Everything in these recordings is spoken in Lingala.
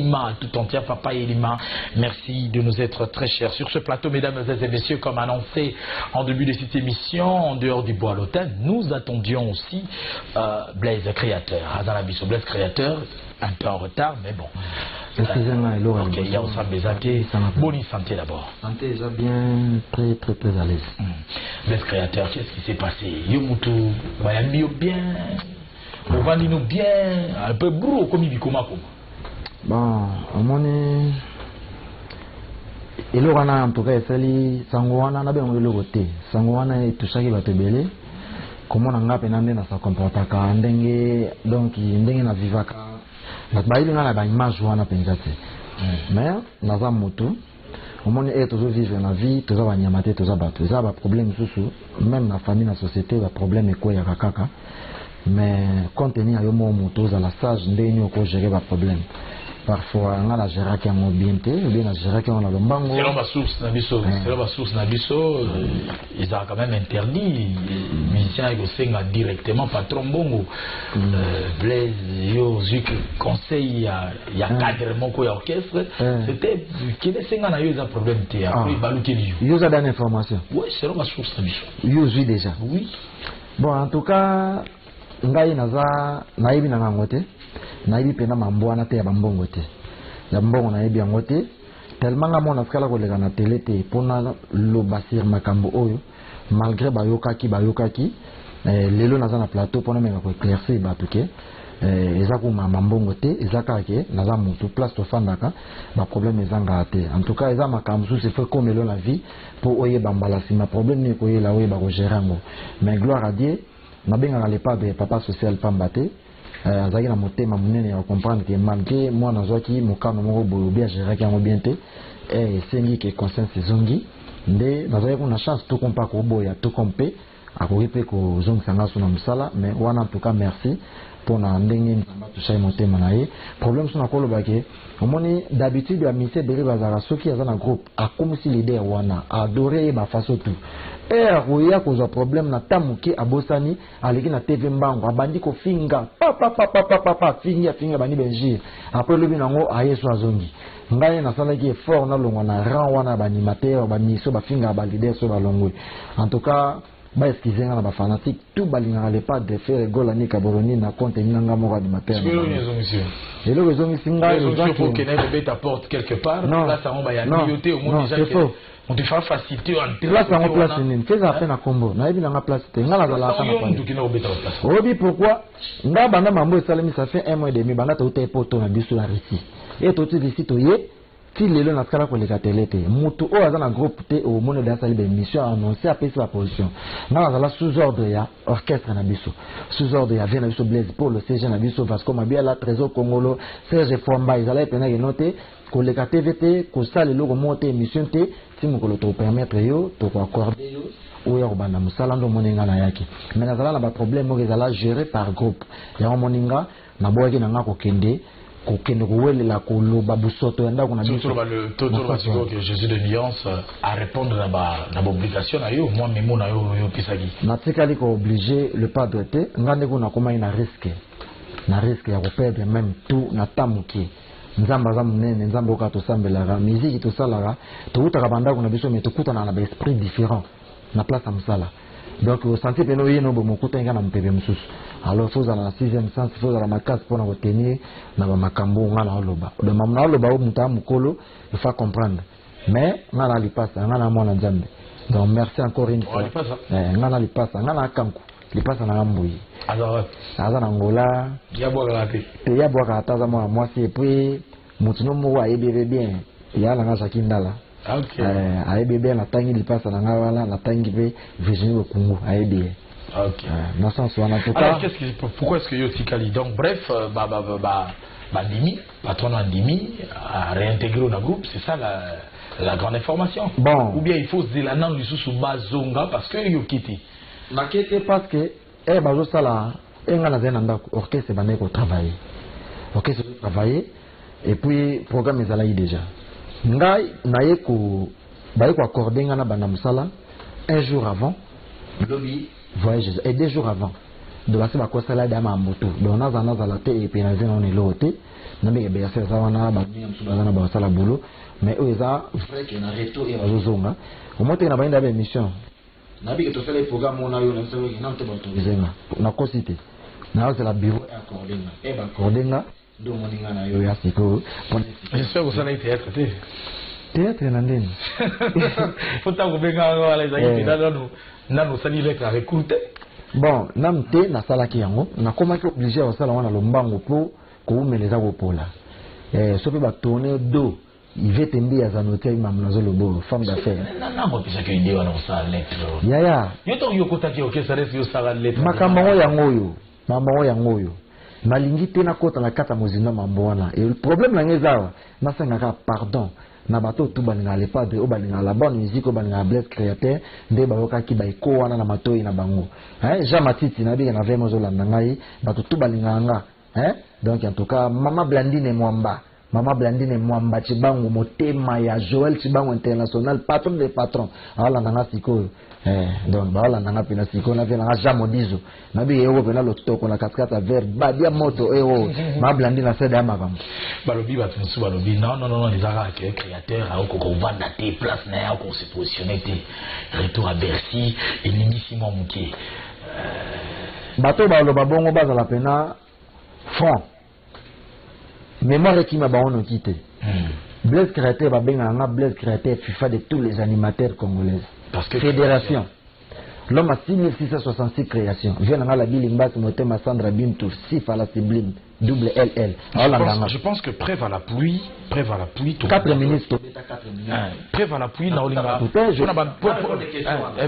Elima, tout entière, Papa Elima, merci de nous être très chers. Sur ce plateau, mesdames et messieurs, comme annoncé en début de cette émission, en dehors du bois à l'hôtel, nous attendions aussi Blaise Créateur. Azanabiso, Blaise Créateur, un peu en retard, mais bon. Excusez-moi, ok, il y a aussi Bézaké. Bonne santé d'abord. Santé, déjà bien, très à l'aise. Blaise Créateur, qu'est-ce qui s'est passé? Yomutu, Mayami bien, Ovandino bien, un peu brou comme il comme. Bon, au moins, et le Rana en tout cas, c'est Sangoana n'a bien eu le côté. Sangoana est tout ça qui va te belé. Comment on a pénandé dans sa comportement, donc il n'a vivaka. Mais il y a une image wana pensate. Mais dans un moto, au moins est toujours vivre la vie, toujours banyamate, toujours battre. Ça va problème sous même la famille, la société, le problème est quoi ya kaka. Mais compte tenu à yomo moto, à la sage, ndeni oko gérer le problème. Parfois, on a la gérer qui est mobilité, ou bien la gérer qui est en lombango. C'est là ma source Nabiso. C'est là ma source Nabiso. Ils ont quand même interdit les musiciens qui directement patron bongo. Blaise, yo, conseil, il y a cadrement quoi orchestre. C'était qui est singa na yo ils ont problème té. Après balouté li. Yo a donné information. Oui, c'est là ma source Nabiso. Yo suis déjà. Oui. Bon, en tout cas, ngai naza naibi na ngote. Naibi pena mamboana te ya bambongo te. Ya mbongo naibi yango te. Tellement nga mona skala kolega na télé te pona lo basir makambo oyo malgré bayokaki lelo naza na plateau pona menga ko éclaircir batuke eza ko mambongo te eza kake naza mutu place to fandaka ba problème ezanga te. En tout cas eza makambo c'est fait comme la vie pour oye bambala si ma problème ni ko yela oye ba ko gérer ngo. Mais gloire à Dieu nabenga na lepa de papa social pambate. Azaki na motema munene ya comprendre que malgré moi nazwaki mokano moko boyo bien gérer yango bien te sengi que conscience zongi nde nazaki kuna chance to kompa ko boya to kompe akoki pe ko zongisa ngaso na musala. Mais wana en tout cas merci pour na ndenge nzamba toucha motema na ye problème sona koloba ke omoni d'habitude ya mise bere bazara soki aza na groupe akomisi leader wana adorer ba façon tout akoya kozwa problème na tamuke abosani aleki na TV mbango abandi ko finga papa finga bani benjir après lobi nango ayeso azongi ngai nasalaki effort na longwa na rang wana ba animateur ba miso ba finga ba leader so ba longwe. En tout cas ba excusez na ba fanatique tout balinga le pas de faire gola ni kaboroni na compte nanga moko animateur. Et le raison ici ngai il faut que ne ta porte quelque part là ça on va y aller au moins déjà on te fait faciliter en là ça on place nini fais ça peine à combo na ebi na place te ngala za la sana obi pourquoi nga banda mambo esalemi ça fait 1 mois et demi banda to te poto na biso la Russie et to te ici to ye ti lelo na skala ko le katele te mutu o aza na groupe te au monde de sali be mission annoncé après sa position na za la sous ordre ya orchestre na biso sous ordre ya vena biso Blaise pour le CG na biso Vasco Mabia la Trésor Congolo Serge Fomba ils allaient pena noter ko le KTVT ko sale logo monter émission te ti mokolo to permettre yo to ko accorder yo ou ya banda musala ndo moninga na yaki. Mais na zala na ba problème mo ezala géré par groupe ya moninga na boyaki na ngako kende la koloba busoto yanda kuna biso le toto que Jésus de nuance à répondre na obligation na yo moi memo na yo pisaki na tikali ko obligé le padre te ngande kuna koma ina risque ya ko perdre même tout na tamuki nzamba za munene nzamba ka to sambela musique to salara to utaka banda kuna biso mais to kutana na esprit différent na place ya musala. Donc au senti peno yeno bo mokuta nga na mpebe mususu alors faut la 6e sens faut la makasi pour na retenir na ba makambo nga na oloba de mamna oloba o muta mukolo il faut comprendre mais nga na lipasa nga na mona nzambe. Donc merci encore une fois nga na lipasa nga na kanku lipasa na ngamboyi alors aza na ngola ya boka te ya boka ta za mwa mwasi et puis mutuno mo wa ebebe bien ya la nga sakindala. Okay. Bébé la tangi li passe na ngawala la tangi be Virginie Kungu aébé. OK. Dans sens en tout cas. Alors pourquoi est-ce que yo tikali donc bref Bandimi patron Bandimi a réintégré le groupe, c'est ça la grande information. Bon. Ou bien il faut zelanan du sous bazonga parce que yo quitté. Na quitté parce que bazo sala nga na zena orchestre bané ko travailler. Orchestre travailler et puis programme ezala déjà. Ngai naye ko baye ko accorder nga na bana musala un jour avant lobby voyage et 2 jours avant do basi bakosala dama moto do naza la te et pénaliser non elote na me be yasa wana ba mi amsuba na ba sala boulot mais eux ça vrai que na reto et bazozonga au moins na bainda ba émission na bi que to faire le programme on a yo na sala na te ba autoriser na cosité na c'est la bureau accordenga et ba accordenga do moninga na yo ya siko j'espère que ça a été traité théâtre na ndeni faut ta ko benga wala ezaki nano sali avec la recruter bon namte na salaki yango na komaki obligé à sala wana lombango po ko umeleza ko pola sope ba tourner do il veut tembi ya zanotia imam nazo lobo femme d'affaires nango pisa ke indi wana sa lettre ya yoto yokota ki okesa resi yo sala lettre makambo yango yo malingi te na kota na kata mozinda mambo wana et le problème na ngezawa na sengaka pardon na bato tout balinga le padre o balinga la bonne musique o balinga blesse créateur nde bayoka ki baiko wana na matoi na bango Jean Matiti na bi na vraiment zo landa ngai bato tout balinga nga donc en tout cas Mama Blandine Mwamba Chibango motema ya Joël Chibango international patron des patrons ala nanga siko donc ba ala nanga pina siko na vena Jean Modizo na bi yego pena lotoko na kaskata vert badia moto Mama Blandine c'est da makambo balobi batu musu balobi non les arabes créateurs a ko vanda te place na ya ko se positionner te retour à Bercy et ningisi mo muke bato ba lo babongo bazala pena front mémoire qui m'a baono quitté. Blaise Créateur va bien en Blaise Créateur FIFA de tous les animateurs congolais. Parce que fédération. L'homme a 6666 créations. Vient dans la Bilimba qui montait ma Sandra Bintou, Sif à la Sublime, double LL. Je pense que Preuve à la pluie. 4 minutes. 4 minutes. Preuve à la pluie, non,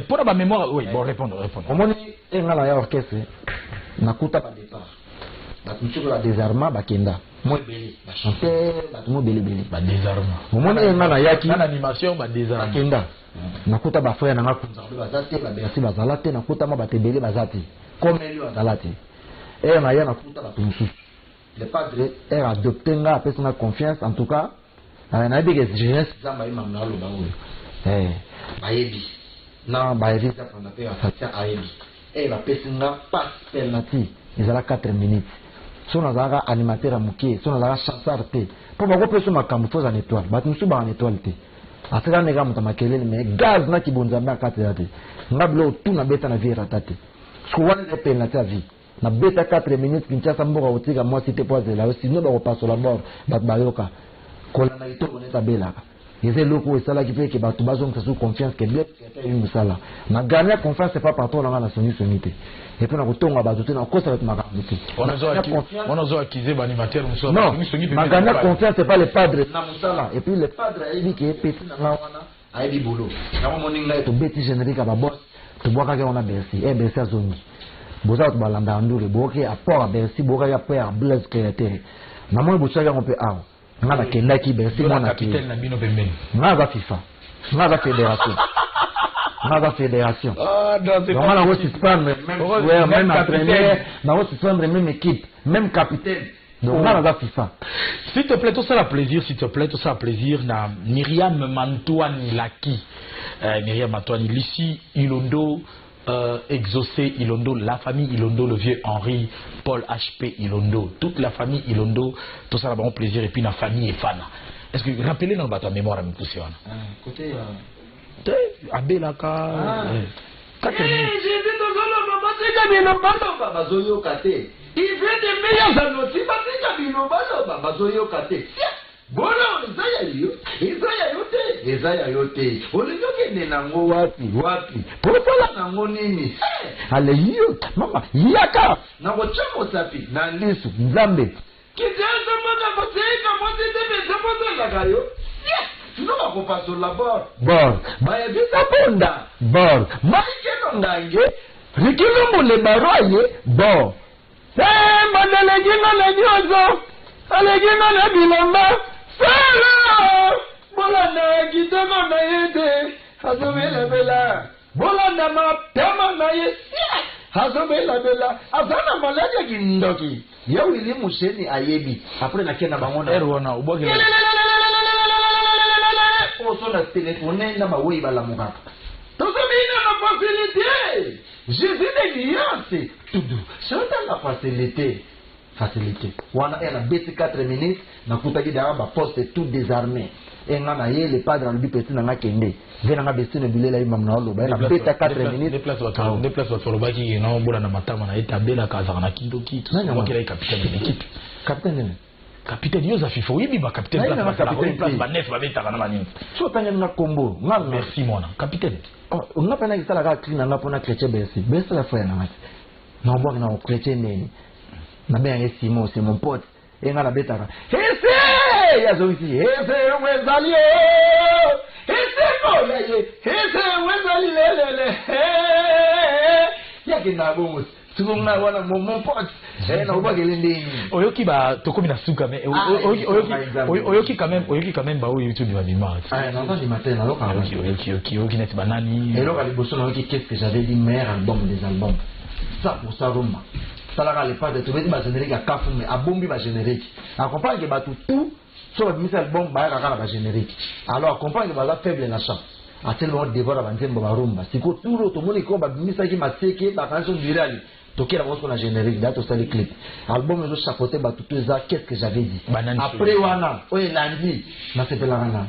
pour la mémoire, oui, bon, répondre. Au moins, il y a un orchestre. Nakuta pas départ. Batumchuko la désarmement bakenda. Moi belé. Ba chanter, batumo belé. Ba désarmement. Au moment où ngana yaki na animation ba désarmement. Bakenda. Nakuta ba frère nanga kunza bazate ba bersi bazalate nakuta ma batebele bazate. Comme lui bazalate. Et na ya nakuta batumsu. Le padre est adopté nga personne confiance en tout cas. Na bi que jeunesse zamba imam na lo bango. Bayebi. Na bayebi ça prendre peur ça ayebi. Et la personne pas penalty. Ils ont 4 minutes. Si on a un animateur à mouquer, si on a un chasseur, pour ma groupe, sur ma camouflage en étoile, bah, nous sommes en étoile. À ce moment-là, nous avons mais gaz n'a qui bonne à 4 minutes. Nous avons tout na bêta na vie ratate. Souvent, les pénalités à vie. Na bêta 4 minutes, qui tient sa mort à outil, moi, si t'es pas là, sinon, on passe sur la mort, bah, bayoka. Kolana ito, on est à Bela. Et c'est l'eau qui là qui fait que bah, tout bazon que sous confiance que bien c'est une sala. Na gagner confiance c'est pas partout dans la sonité. Et puis on a retourné à bateau dans cause avec ma garantie. On a accusé l'animateur non, ma gagner confiance c'est pas le padre na musala. Et puis le padre a dit que petit na wana a dit boulot. Na morning là to beti générique à boss. To boka ka on a Bercy. Bercy azongi. Boza to balanda ndure boke apport à Bercy boka ya père Blaise Créateur. Na moi botsaka on peut ngana kendaki Bercy mwana capitaine na bino pembeni ngaza FIFA ngaza fédération donc on a aussi prendre même joueur même entraîneur na aussi prendre même équipe même capitaine donc ngaza FIFA. S'il te plaît tout ça plaisir na Myriam Mantoani Laki Myriam Mantoani Lucie Ilondo Exaucé Ilondo, la famille Ilondo, le vieux Henri, Paul HP Ilondo, toute la famille Ilondo, tout ça là bon plaisir et puis la famille Efana. Est-ce que rappelez dans votre mémoire à Moussiana? Côté Abelaka. 4 minutes. J'ai dit tout ça là, maman, c'est comme il n'a pas Zoyo Kate. Il fait des meilleurs annoncés, c'est comme il n'a pas Zoyo Kate. Bono Isaiah yote ulinyoke nango wapi popola nango nini haleyo mama yaka nango chamo sapi na lisu nzambe kijaza mwana koseka mwanze tebe zapoza lagayo no ko paso la bor ba ebisa bonda bor maike nongange rikilo mule baroye bor madele jinga na nyozo ale jinga na bilamba Sala! Bolanda kitama na yete hazobela bela bolanda mapema na yete hazobela bela azana malaja kindoki ya wili museni ayebi après na kena bangona erwana uboge o sona téléphone na bawe bala mukaka tozobina na facilité Jésus de nuance. Tout doux. C'est la facilité. Facilité. Wana elle a baissé 4 minutes. Na kutaki d'araba poste tout désarmé. Et on a le padre à lui petit n'a kende. Vena nga baissé ne bilé la imam na olo. Elle a baissé 4 minutes. Des places au Lobaki et non bola na matama na etabela kazana kindoki. Tout ça qui est capitaine de l'équipe. Capitaine. Capitaine Yosafi faut yibi ba capitaine place ba nef ba beta kana mani. So tanya na kombo. Merci mon capitaine. On n'a pas na kisala ka clean na pona chrétien besi. Besi la foi na ngati. Na obo na chrétien neni. Na bien Simon c'est mon pote. Et nga na beta ka. Ese ya zo ici. Ese wezali o. Ese ko ya ye. Ese wezali le. Ya kina bongo. Tubonga wana mon pote. Na obo gelendeni. Oyoki ba tokomi na suka mais oyoki quand même ba o YouTube va bima. Ah non du matin na loka. Oyoki net banani. Et loka liboso na oyoki qu'est-ce que j'avais dit meilleur album des albums. Ça pour ça Roma. Ça là les pas de trouver ba générique à kafu mais a bombi ba générique. Accompagne que ba tout sur le album ba ka ba générique. Alors accompagne que ba la faible na chant. A tellement dévore ba nzembo ba rumba. Siko tout l'autre monde ko ba bimisa ki maseke ba canson virale. Toki la voix qu'on a générique date au clip. Album nous chapeauté ba tout ça qu'est-ce que j'avais dit. Après wana o lundi na se pela wana.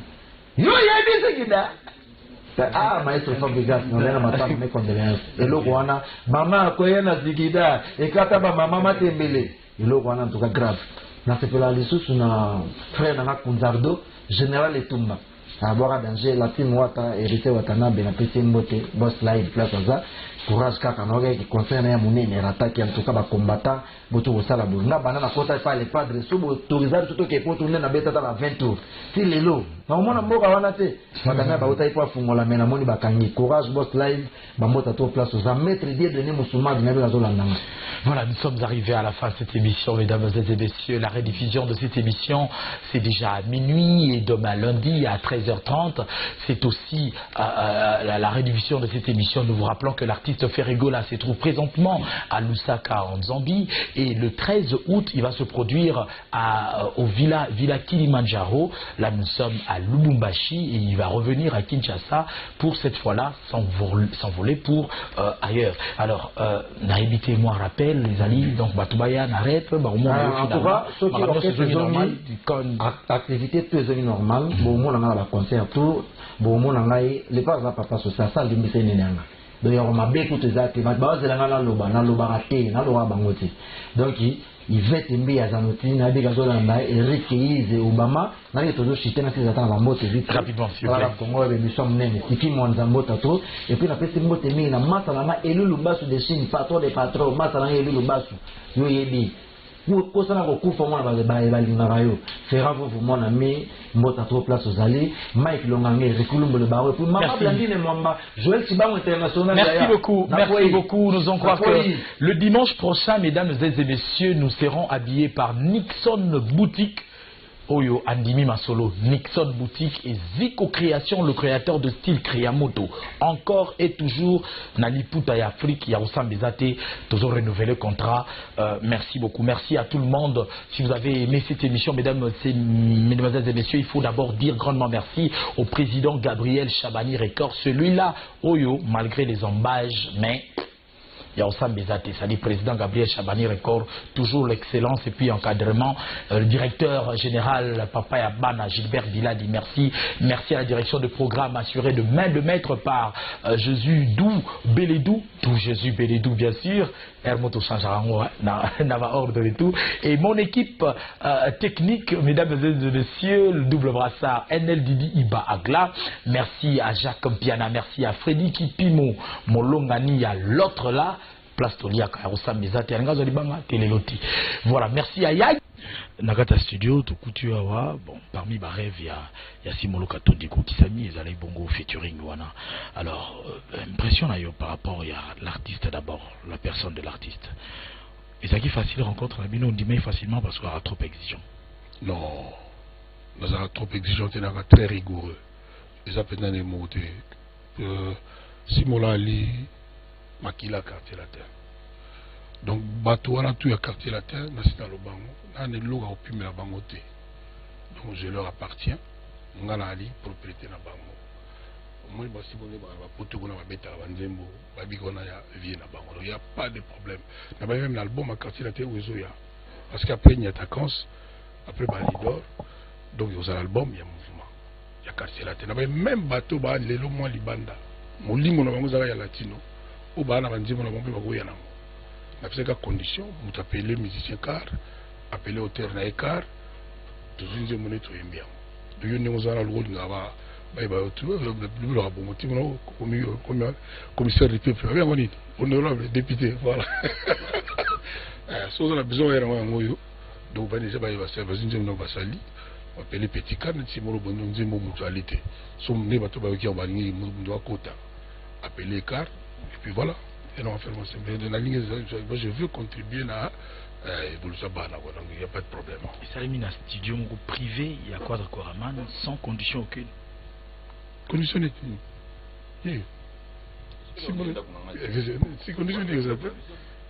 Yo ya dit ce qu'il a. Ah maestro Fabrigas on a matama mes condoléances. Et le wana maman ko yana zigida et kata ba maman matembele. Et le wana en tout cas grave. Na se pela lisusu na frère na Kunzardo général Etumba. Avoir à danger la team wata hérité watana bena petit mbote boss live place ça. Courage kaka na oge qui concerne ya munene rataki en tout cas ba combattant boto osala bo na banana kota pa les padres sous autorisation tout que pour tourner na beta dans 20 tours si lelo na omona mboka wana te madame ba ota ipo fungola mena moni bakangi courage boss live ba mota to place aux maître Dieu donner musulman na bela zolandanga. Voilà, nous sommes arrivés à la fin de cette émission, mesdames et messieurs. La rediffusion de cette émission, c'est déjà à minuit et demain lundi à 13h30. C'est aussi la rediffusion de cette émission. Nous vous rappelons que l'artiste Ferregola se trouve présentement à Lusaka en Zambie et le 13 août, il va se produire au Villa Kilimanjaro. Là, nous sommes à Lubumbashi et il va revenir à Kinshasa pour cette fois-là s'envoler pour ailleurs. Alors, Naïbité, moi, rappelle les alliés, donc Batubaya, n'arrête, au moins, activité très normale, bon, on a la concert, tout, bon, on a les pas à papa sur ça, ça, les missions n'enga. Donc, on m'a bien écouté ça, mais bah, c'est la loba, na loba raté, na loba bangote. Donc, il va tomber à Zanoti, na des gazos là, Eric Keize, Obama, na les toujours chiter na ces attentes la moto vite. Rapidement, s'il vous plaît. Congo, nous sommes nés, Tiki Mwanzambo Tato, et puis la peste moto mis, na masalama, élu Lubasu de Chine, patron des patrons, masalama élu Lubasu, yo yebi. Pour ça, on coupe moi la base Ferra vous mon ami, Mota trop place aux allées, Mike Longangé, Reculum le barreau, pour ma Blandine Mwamba, Joël Tibam international. Merci beaucoup. Nous en croyons que le dimanche prochain, mesdames et messieurs, nous serons habillés par Nixon Boutique. Oyo Andimi Masolo, Nixon Boutique et Zico Création, le créateur de style Kriyamoto. Encore et toujours, Naliputa et Afrique, Yaoussam Bezate, toujours renouvelé le contrat. Merci beaucoup. Merci à tout le monde. Si vous avez aimé cette émission, mesdames et messieurs, il faut d'abord dire grandement merci au président Gabriel Chabani Record. Celui-là, Oyo, malgré les embages, mais Yaoussam Bezate, c'est-à-dire président Gabriel Chabani Record, toujours l'excellence et puis encadrement. Le directeur général Papa Yabana, Gilbert Biladi, merci. Merci à la direction de programme assurée de main de maître par Jésus Dou Beledou, tout Jésus Beledou bien sûr, Hermoto Sanjarango, Nava ordre et tout. Et mon équipe technique, mesdames et messieurs, le double brassard NL Didi Iba Agla. Merci à Jacques Mpiana, merci à Freddy Kipimo, Molongani, à l'autre là. Place Tolia, Karosa Mizate, Teleloti. Voilà, merci à Yag. Nagata Studio, Tokutuawa, bon, parmi ma rêves, il y a Simolo Katodiko qui s'est mis, ils allaient bongo featuring, voilà. Alors, impression par rapport à l'artiste d'abord, la personne de l'artiste. Et ça qui est facile rencontre, on dit mais facilement parce qu'on a trop exigeant. Non, on a trop exigeant, c'est très rigoureux. Et ça peut être des mots. Simolo Ali, Makila quartier latin. Donc Batouana tout a quartier latin, dans le bango, on est lourd au pume la bangoté. Donc je leur appartiens. On a Ali propriété na bango. moi basi bonne ba poto kuna ba beta ba nzembo ba bikona ya vie na bango. Il y a pas de problème. Na ba même l'album à quartier latin ozo ya. Parce qu'après il y a Takans, après ba Lidor. Donc il y a l'album, il y a mouvement. Il y a quartier latin. Na ba même bateau ba lelo moi libanda. Molimo na bango za ya latino. O ba na ba nzembo na bango ba go ya na. Na pesa condition, vous appelez musicien car, appelez auteur na car, tout une monnaie to bien. De yon nous a le rôle ngaba ba ba tu le rabo motivement comme commissaire du peuple. Bien on dit honorable député voilà. So on a besoin de ngoyo. Donc ba déjà ba ba service nzembo ba sali. Appelez petit car na timoro bono nzembo mutualité. So ne ba to ba ki ba ngi mu kota. Appelez car et puis voilà. Et non, je veux contribuer à l'évolution, il n'y a pas de problème. Et ça a mis un studio privé, il y a Quadra Koraman, sans condition aucune. Condition n'est pas. Si condition n'est pas.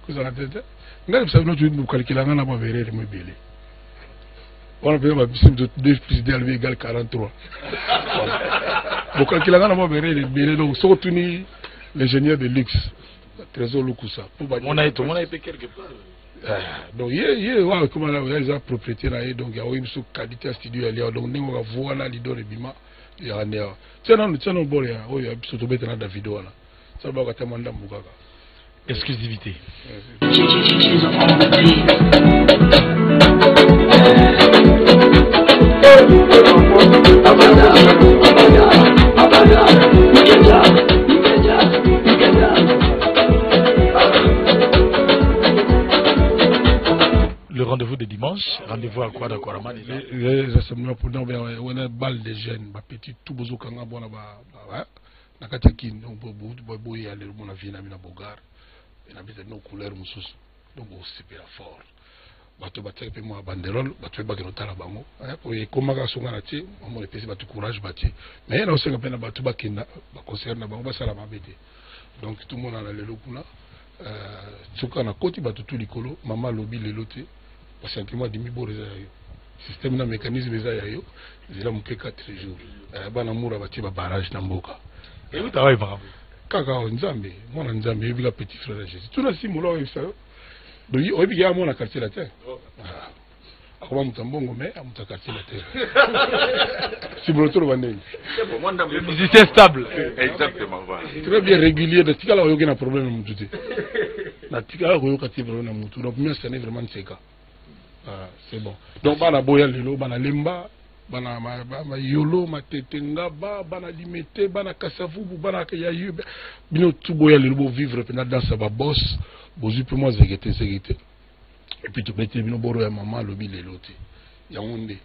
Vous avez dit que nous calculons la mauvaise immobilier. On a fait un système de 2 plus 2 égale 43. Vous calculez la mauvaise immobilier, donc surtout l'ingénieur de luxe. Trésor Lukusa. On a été quelque part. Donc, il y a des propriétaires, donc il y a une qualité à studio, donc nous avons voir l'idole et bima. Il y a un tiens, non, bon, il y a surtout dans la vidéo. Ça va être un exclusivité. Le rendez-vous de dimanche, rendez-vous à Quadra Koraman. Les assemblements pour nous, on a balle des jeunes, petit tout besoin quand on a na kataki donc bo y aller mon avis na bogar et na bita no couleur mususu donc au super fort bato bataki pe mo banderole bato ba ke tala bango pour y komaka songa na ti mo le pesi bato courage bati mais na osenga pe na bato ba kenda ba concert na bango ba sala mabete donc tout le monde a lelo kuna tsuka na koti bato tout likolo mama lobi lelo te ba sentiment dimi bo reza yo système na mécanisme eza ya yo zela muke 4 jours bana mura bati ba barrage na mboka. Et où t'as vraiment kaka nzambe mwana nzambe yebika petit frère de Jésus tuna simulo oyisa donc oyebika mwana quartier latin akoma mutambongo mais amuta quartier latin simulo to bandeni le musicien stable exactement voilà très bien régulier de tikala oyoki na problème mututé na tikala oyoka ti problème na mutu donc mieux c'est vraiment seka c'est bon donc bana boya lelo bana lemba bana ma yolo matetenga bana limité bana kasavubu bana yayu bino tout boya le beau vivre pendant dans sa boss bozu pour moi zégete et puis tu peux bino boro ya maman lobi lelo te ya onde